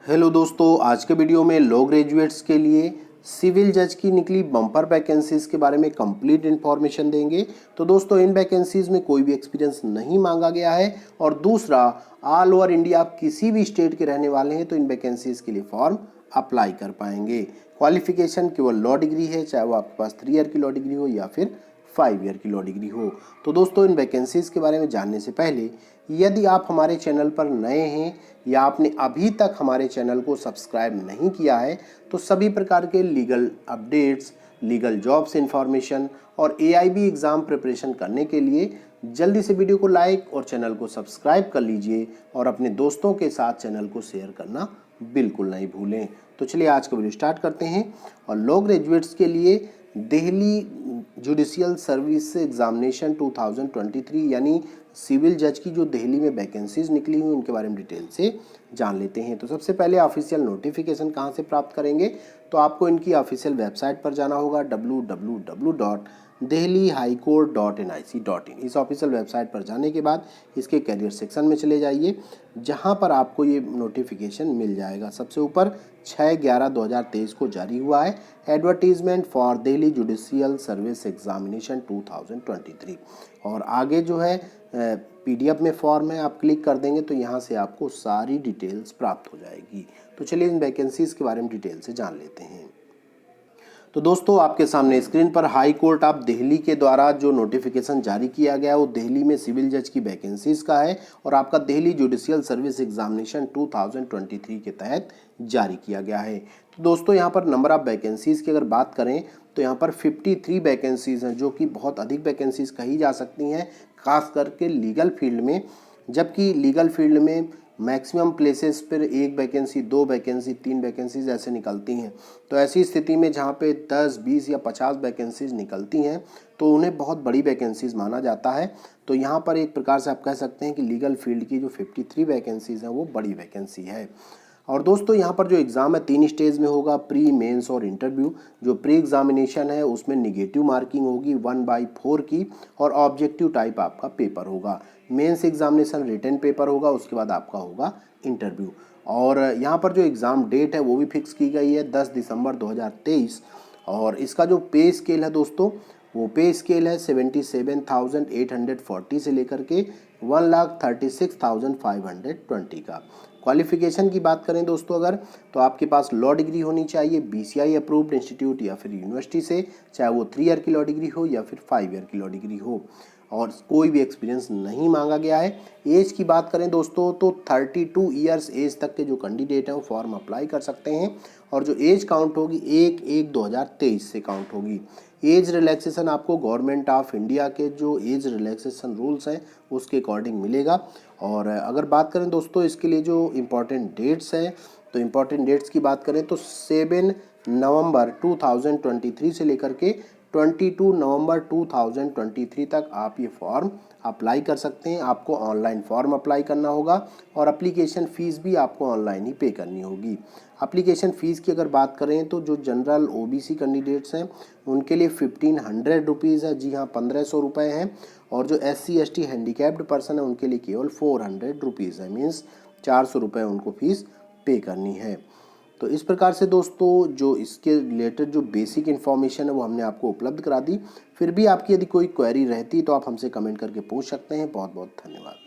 Hello दोस्तों, आज के वीडियो में लॉ ग्रेजुएट्स के लिए सिविल जज की निकली बम्पर वैकेंसीज के बारे में कंप्लीट इन्फॉर्मेशन देंगे। तो दोस्तों, इन वैकेंसीज में कोई भी एक्सपीरियंस नहीं मांगा गया है और दूसरा, ऑल ओवर इंडिया आप किसी भी स्टेट के रहने वाले हैं तो इन वैकेंसीज के लिए फॉर्म अप्लाई कर पाएंगे। क्वालिफिकेशन केवल लॉ डिग्री है, चाहे वो आपके पास 3 ईयर की लॉ डिग्री हो या फिर 5 ईयर की लॉ डिग्री हो। तो दोस्तों, इन वैकेंसीज के बारे में जानने से पहले यदि आप हमारे चैनल पर नए हैं या आपने अभी तक हमारे चैनल को सब्सक्राइब नहीं किया है तो सभी प्रकार के legal updates, legal jobs information और AIB एग्ज़ाम प्रिपरेशन करने के लिए जल्दी से वीडियो को लाइक और चैनल को सब्सक्राइब कर लीजिए और अपने दोस्तों के साथ चैनल को शेयर करना बिल्कुल नहीं भूलें। तो चलिए आज का वीडियो स्टार्ट करते हैं। और लॉ ग्रेजुएट्स के लिए दिल्ली जुडिशियल सर्विस एग्जामिनेशन 2023 यानी सिविल जज की जो दिल्ली में वैकेंसीज निकली हुई उनके बारे में डिटेल से जान लेते हैं। तो सबसे पहले ऑफिशियल नोटिफिकेशन कहाँ से प्राप्त करेंगे, तो आपको इनकी ऑफिशियल वेबसाइट पर जाना होगा www.delhihighcourt.nic.in। इस ऑफिशियल वेबसाइट पर जाने के बाद इसके कैरियर सेक्शन में चले जाइए, जहाँ पर आपको ये नोटिफिकेशन मिल जाएगा। सबसे ऊपर 6/11/2023 को जारी हुआ है, advertisement for Delhi judicial service examination 2023। और आगे जो है PDF में फॉर्म है, आप क्लिक कर देंगे तो यहाँ से आपको सारी डिटेल्स प्राप्त हो जाएगी। तो चलिए इन वैकेंसीज के बारे में डिटेल से जान लेते हैं। तो दोस्तों, आपके सामने स्क्रीन पर हाई कोर्ट ऑफ दिल्ली के द्वारा जो नोटिफिकेशन जारी किया गया है वो दिल्ली में सिविल जज की वैकेंसीज का है और आपका दिल्ली जुडिशियल सर्विस एग्जामिनेशन 2023 के तहत जारी किया गया है। तो दोस्तों, यहाँ पर नंबर ऑफ वैकेंसीज की अगर बात करें तो यहाँ पर 53 वैकेंसीज हैं, जो कि बहुत अधिक वैकेंसीज कही जा सकती हैं, खास करके लीगल फील्ड में। जबकि लीगल फील्ड में मैक्सिमम प्लेसेस पर 1 वैकेंसी, 2 वैकेंसी, 3 वैकेंसीज ऐसे निकलती हैं। तो ऐसी स्थिति में जहाँ पे 10, 20 या 50 वैकेंसीज निकलती हैं तो उन्हें बहुत बड़ी वैकेंसीज माना जाता है। तो यहाँ पर एक प्रकार से आप कह सकते हैं कि लीगल फील्ड की जो 53 वैकेंसीज हैं वो बड़ी वैकेंसी है। और दोस्तों, यहाँ पर जो एग्ज़ाम है 3 स्टेज में होगा, प्री, मेंस और इंटरव्यू। जो प्री एग्जामिनेशन है उसमें निगेटिव मार्किंग होगी 1/4 की और ऑब्जेक्टिव टाइप आपका पेपर होगा। मेंस एग्जामिनेशन रिटन पेपर होगा, उसके बाद आपका होगा इंटरव्यू। और यहाँ पर जो एग्ज़ाम डेट है वो भी फिक्स की गई है 10 दिसंबर 2023। और इसका जो पे स्केल है दोस्तों, वो पे स्केल है 77,840 से लेकर के 1,36,520 का। क्वालिफिकेशन की बात करें दोस्तों अगर, तो आपके पास लॉ डिग्री होनी चाहिए BCI अप्रूव्ड इंस्टीट्यूट या फिर यूनिवर्सिटी से, चाहे वो 3 ईयर की लॉ डिग्री हो या फिर 5 ईयर की लॉ डिग्री हो, और कोई भी एक्सपीरियंस नहीं मांगा गया है। एज की बात करें दोस्तों तो 32 ईयर्स एज तक के जो कैंडिडेट हैं वो फॉर्म अप्लाई कर सकते हैं और जो एज काउंट होगी 1/1/2023 से काउंट होगी। एज रिलैक्सेशन आपको गवर्नमेंट ऑफ इंडिया के जो एज रिलैक्सेशन रूल्स हैं उसके अकॉर्डिंग मिलेगा। और अगर बात करें दोस्तों इसके लिए जो इम्पोर्टेंट डेट्स हैं, तो इम्पोर्टेंट डेट्स की बात करें तो 7 नवंबर 2023 से लेकर के 22 नवंबर 2023 तक आप ये फॉर्म अप्लाई कर सकते हैं। आपको ऑनलाइन फॉर्म अप्लाई करना होगा और एप्लीकेशन फ़ीस भी आपको ऑनलाइन ही पे करनी होगी। एप्लीकेशन फ़ीस की अगर बात करें तो जो जनरल OBC कैंडिडेट्स हैं उनके लिए 1500 रुपीज़ है, जी हाँ 1500 रुपये हैं। और जो SC ST हैंडीकैप्ड पर्सन है उनके लिए केवल 400 रुपीज़ है, मीन्स 400 रुपये उनको फ़ीस पे करनी है। तो इस प्रकार से दोस्तों जो इसके रिलेटेड जो बेसिक इन्फॉर्मेशन है वो हमने आपको उपलब्ध करा दी। फिर भी आपकी यदि कोई क्वेरी रहती तो आप हमसे कमेंट करके पूछ सकते हैं। बहुत बहुत धन्यवाद।